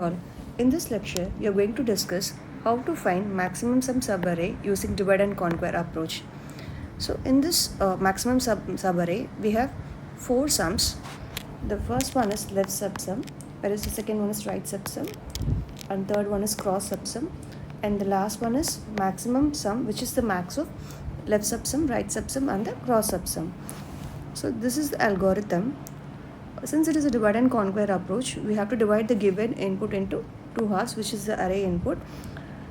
All. In this lecture, we are going to discuss how to find maximum sum subarray using divide and conquer approach. So in this maximum subarray, we have four sums. The first one is left subsum, whereas the second one is right subsum, and third one is cross subsum, and the last one is maximum sum, which is the max of left subsum, right subsum, and the cross subsum. So this is the algorithm. Since it is a divide and conquer approach, we have to divide the given input into two halves, which is the array input.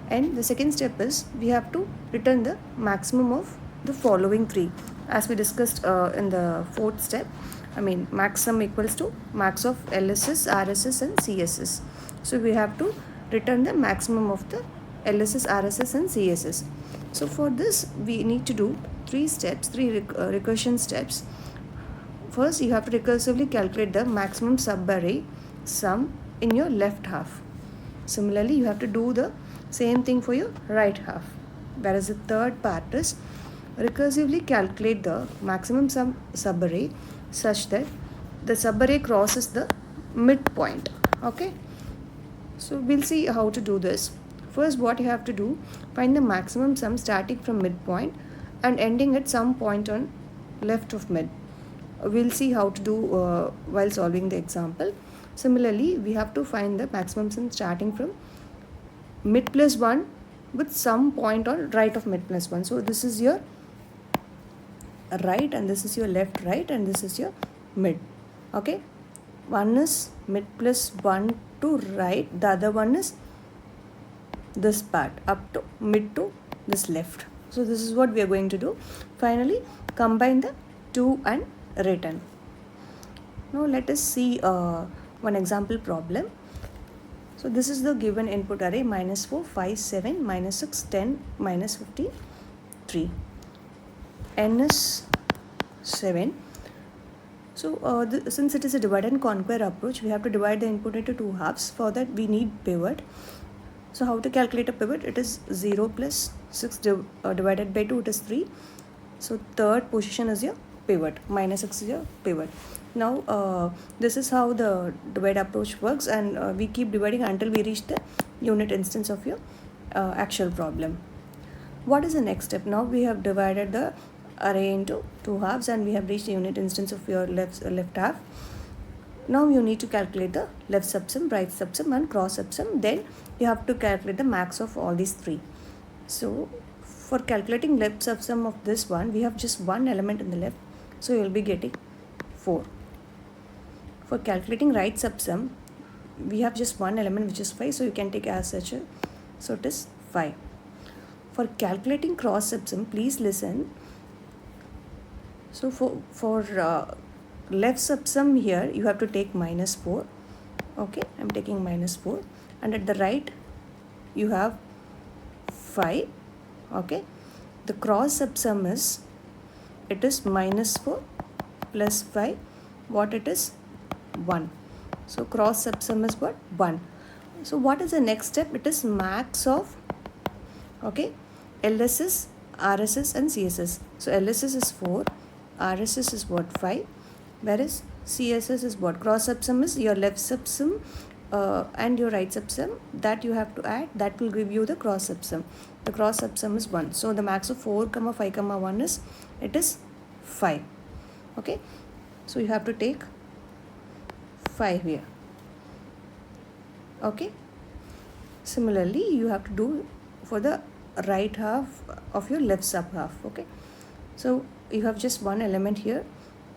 And the second step is we have to return the maximum of the following three. As we discussed in the fourth step, max sum equals to max of LSS, RSS and CSS. So we have to return the maximum of the LSS, RSS and CSS. So for this, we need to do three recursion steps. First, you have to recursively calculate the maximum subarray sum in your left half. Similarly, you have to do the same thing for your right half. Whereas the third part is recursively calculate the maximum sum subarray such that the subarray crosses the midpoint. Okay. So we'll see how to do this. First, what you have to do, find the maximum sum starting from midpoint and ending at some point on left of mid. We'll see how to do while solving the example. Similarly, we have to find the maximum sum starting from mid plus 1 with some point on right of mid plus 1. So this is your right and this is your left right and this is your mid. Okay, one is mid plus 1 to right, the other one is this part up to mid to this left. So this is what we are going to do. Finally, combine the two and return. Now let us see one example problem. So this is the given input array -4, 5, 7, -6, 10, -15, 3. N is 7. So since it is a divide and conquer approach, we have to divide the input into two halves. For that we need pivot. So how to calculate a pivot? It is 0 plus 6 divided by 2, it is 3. So third position is your pivot, -6 is your pivot. Now this is how the divide approach works, and we keep dividing until we reach the unit instance of your actual problem. What is the next step? Now we have divided the array into two halves and we have reached the unit instance of your left half. Now you need to calculate the left subsum, right subsum and cross subsum. Then you have to calculate the max of all these three. So for calculating left subsum of this one, we have just one element in the left. So you will be getting 4. For calculating right subsum, we have just one element which is 5. So you can take as such a, so it is 5. For calculating cross subsum, please listen. So for left subsum here, you have to take -4. Okay, I'm taking -4. And at the right, you have 5. Okay, the cross subsum is, it is -4 plus 5. What it is? 1. So cross subsum is what? 1. So what is the next step? It is max of, okay, LSS, RSS and CSS. So LSS is 4, RSS is what? 5, whereas CSS is what? Cross subsum is your left subsum and your right subsum that you have to add. That will give you the cross subsum. The cross subsum is 1. So the max of 4, 5, 1 is, it is 5. Okay, so you have to take 5 here. Okay, similarly you have to do for the right half of your left sub half. Okay, so you have just one element here.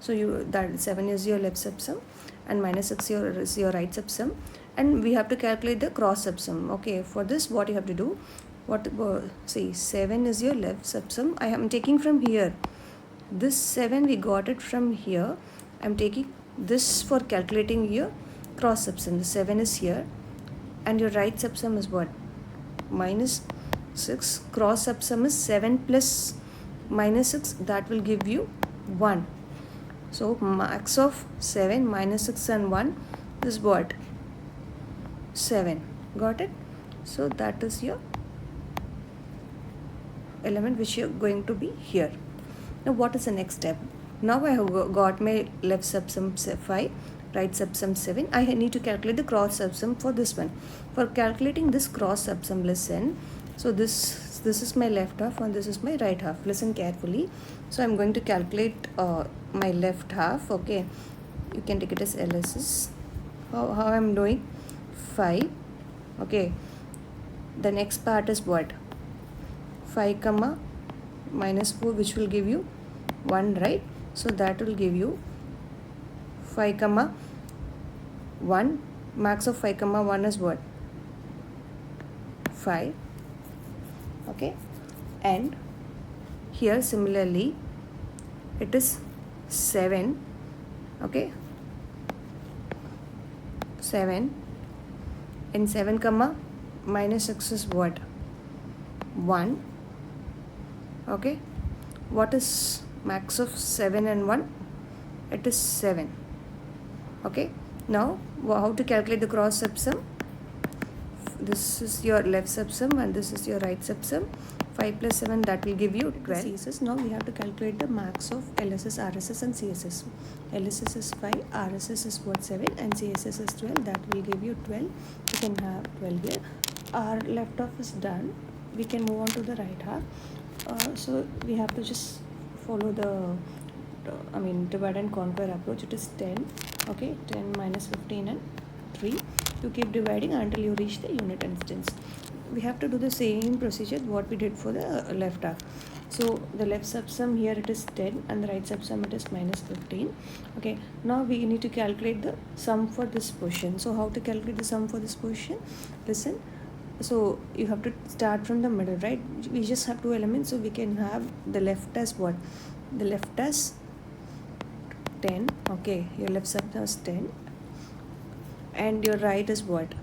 So that 7 is your left subsum and -6 is your right subsum, and we have to calculate the cross subsum. Okay, for this what you have to do, see, 7 is your left subsum. I am taking from here. This 7 we got it from here. I'm taking this for calculating your cross subsum. The 7 is here and your right subsum is what? -6. Cross subsum is 7 plus -6. That will give you 1. So max of 7, -6 and 1 is what? 7. Got it? So that is your element which you're going to be here. Now what is the next step? Now I have got my left subsum 5 right subsum 7. I need to calculate the cross subsum for this one. For calculating this cross subsum, listen. So this is my left half and this is my right half. Listen carefully. So I'm going to calculate my left half. Okay, you can take it as LSS. How I'm doing? 5. Okay, the next part is what? 5 comma minus 4, which will give you 1, right? So that will give you 5 comma 1. Max of 5 comma 1 is what? 5. Okay, and here similarly it is 7. Okay, 7, and 7 comma minus 6 is what? 1. Okay, what is max of 7 and 1? It is 7. Okay, now how to calculate the cross subsum? This is your left subsum and this is your right subsum. 5 plus 7, that will give you 12. CSS. Now we have to calculate the max of LSS, RSS and CSS. LSS is 5, RSS is what? 7, and CSS is 12. That will give you 12. You can have 12 here. Our left half is done. We can move on to the right half. So we have to just follow the divide and conquer approach. It is 10. Okay, 10 minus 15 and 3. You keep dividing until you reach the unit instance. We have to do the same procedure what we did for the left half. So the left subsum here it is 10 and the right subsum it is minus 15. Okay, now we need to calculate the sum for this portion. So how to calculate the sum for this portion? Listen. So you have to start from the middle, right? We just have 2 elements, so we can have the left as what? The left as 10. Okay, your left subsum is 10 and your right is what?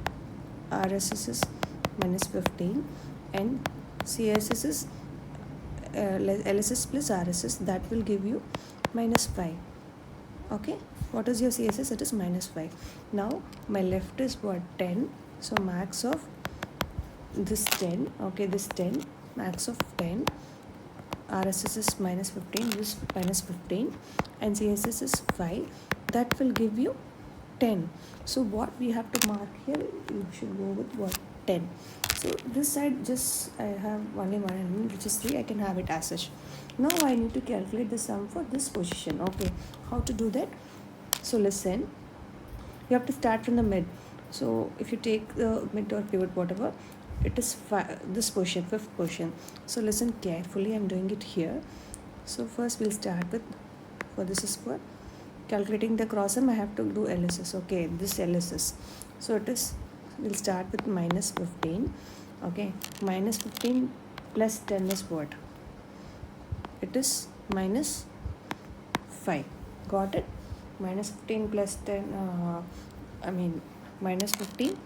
RSS is minus 15 and CSS is LSS plus RSS, that will give you minus 5. Okay, what is your CSS? It is minus 5. Now my left is what? 10. So max of this 10. Okay, this 10, max of 10. RSS is minus 15, this minus 15, and CSS is 5. That will give you 10. So what we have to mark here, you should go with what? 10. So this side just I have only one element which is 3. I can have it as such. Now I need to calculate the sum for this position. Okay, how to do that? So listen, you have to start from the mid. So if you take the mid or pivot, whatever, it is this portion, 5th portion. So listen carefully, I'm doing it here. So first we'll start with, for this is for calculating the cross sum, I have to do LSS. Okay, this LSS. So it is, we'll start with minus 15. Okay, minus 15 plus 10 is what? It is minus 5. Got it? Minus 15 plus 10, minus 15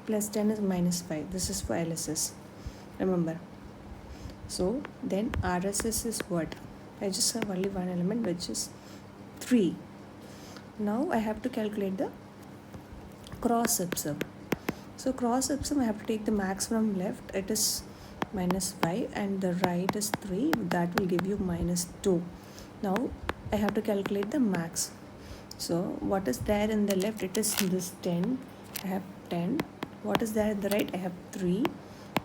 plus 10 is minus 5. This is for LSS. Remember. So then RSS is what? I just have only one element which is 3. Now I have to calculate the cross subsum. So cross subsum, I have to take the max from left. It is minus 5 and the right is 3. That will give you minus 2. Now I have to calculate the max. So what is there in the left? It is this 10. I have 10. What is there in the right? I have 3.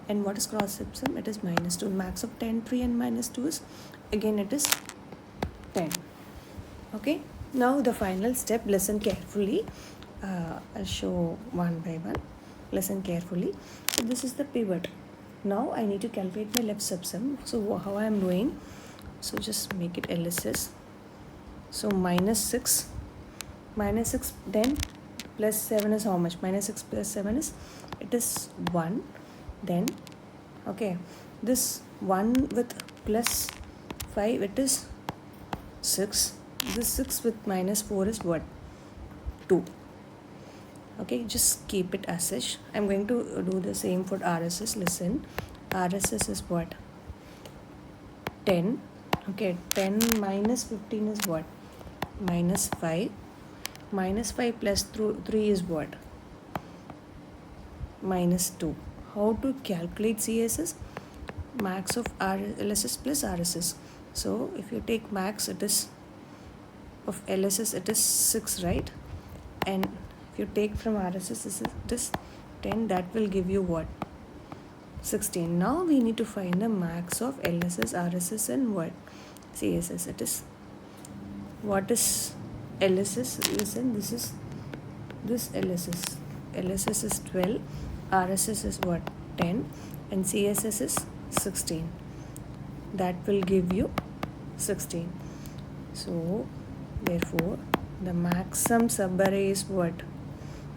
And what is cross subsum? It is minus 2. Max of 10, 3 and minus 2 is, again it is 10. Okay. Now the final step, listen carefully. I'll show one by one. Listen carefully. So this is the pivot. Now I need to calculate my left subsum. So how I am doing? So just make it LSS. So minus 6. Minus 6 then plus 7 is how much? Minus 6 plus 7 is, it is 1. Then okay, this 1 with plus 5, it is 6. This 6 with minus 4 is what? 2. Okay, just keep it as such. I'm going to do the same for RSS. Listen, RSS is what? 10. Okay, 10 minus 15 is what? Minus 5. Minus 5 plus 3 is what? Minus 2. How to calculate CSS? Max of LSS plus RSS. So if you take max, it is of LSS, it is 6, right? and if you take from RSS this 10, that will give you what? 16. Now we need to find the max of LSS, RSS and what? CSS. It is, what is LSS? Listen, this is this LSS. LSS is 12, RSS is what? 10 and CSS is 16. That will give you 16. So therefore the maximum subarray is what?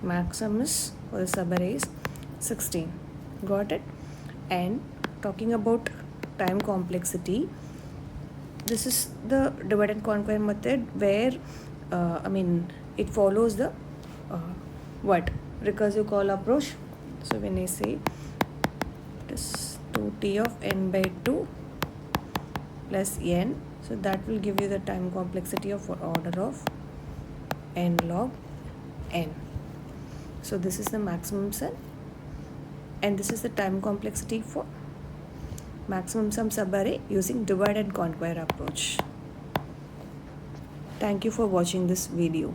Maximum is for the subarray is 16. Got it? And talking about time complexity, this is the divide and conquer method where it follows the what? Recursive call approach. So when I say it is 2t of n by 2 plus n, so that will give you the time complexity of order of n log n. So this is the maximum sum, and this is the time complexity for maximum sum subarray using divide and conquer approach. Thank you for watching this video.